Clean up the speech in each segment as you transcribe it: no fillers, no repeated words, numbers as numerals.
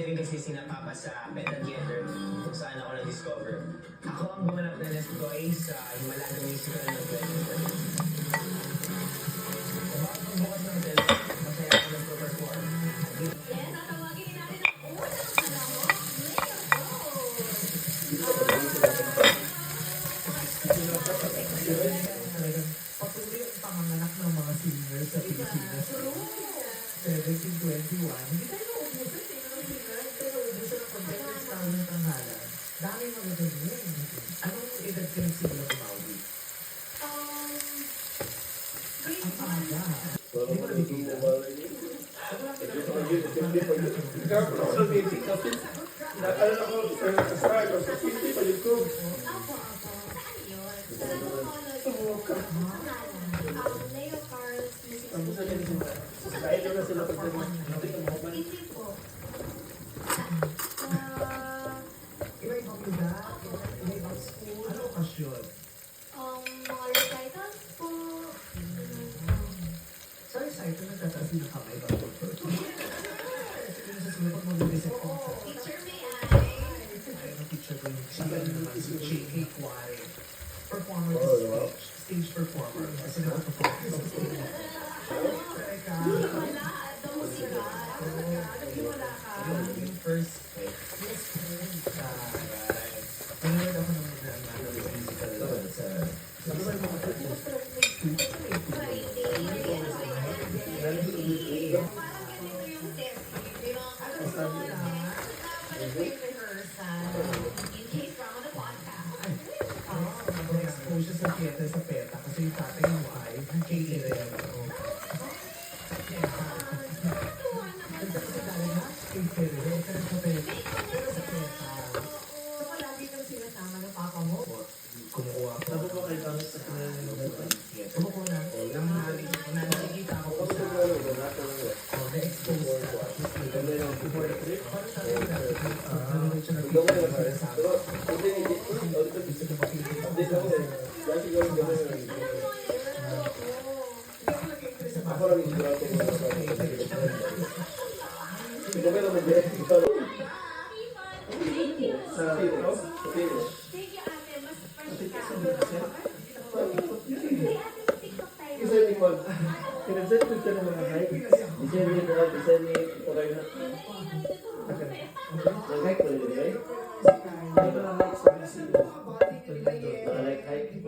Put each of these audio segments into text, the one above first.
rin kasi sinapapa sa Beta Theater kung saan ako na-discover. Ako ang gumanap na Let's Toy sa Himalaga Musical ng 2020. Kapag pagbukas ng telephone, masaya ako nagpo-perform. Yes, tatawagin natin ang unang panahon. Patuloy ang panganganak ng mga singers sa Pilipinas. 1721, hindi tayo naubusan ng singer, hindi tayo naubusan ng contestants tao ng tanghalan. Dami mga ganyan. Anong edad ka nagsimula kumawi? Grade Ang 1. aga. Hindi mo nabibila. Naalala ko sa start of 50 pa YouTube. Apo. Saan yun? Sa Bacolod. Leo Carl's Music Studio. Kahit na sila pagdating. Hindi po. Iba-ibang lugar, iba-ibang school. Ano okasyon? Mga recitals po. Sa recital nagtataas din ang kamay ba? Sige na sa sunod pag mag-reset ko. Teacher May Ayaw ng teacher ko yung siya naman si J.K. Kuwari. Performer to stage. Stage performer. Kasi nakapag-perform. Teka. Wala. Ito musika. Naghiwala ka. Yung first yes, nanonood ako ng musical sa nag-expose siya sa theater sa PETA kasi yung tatay mo ay K-11. K-11, pero sa PETA. Pero sa PETA. So palagi kang sinasama ng papa mo? Kumukuha ko. Sabi ko kay Thomas sa pinag-inuman. Kumukuha na. Nang nakikita ko po sa na-expose ka. Before the trip, parang sabi ko na, nanonood siya ng picture sa gusto niya makikita ko. Ako lang yung grato mo sa Thank you. sa tito. Thank you, ate. Mas fresh ka. Hey, ate, TikTok tayo. Isa ni Mon. Pinagset ko siya ng mga hike. Isa ni Mon, isa ni Oray na. Nag-hike ko yun, eh. Ito na hike sa BC. Nag-like hike.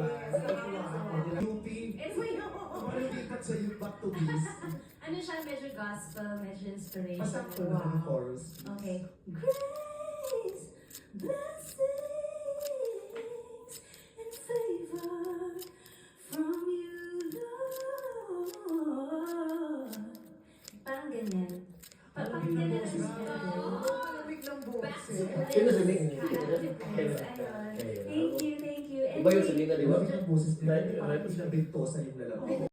Sa youth back to this. Ano siya, medyo gospel, medyo inspiration. Basta ko na ang chorus. Okay. Grace, blessings, and favor from you, Lord. Parang ganyan. Parang ganyan. Malamig ng boses. Sino si Nick? Thank you. Iba yung Selena, di ba? Malamig ng boses. Parang sinabi to sa yung lalaki.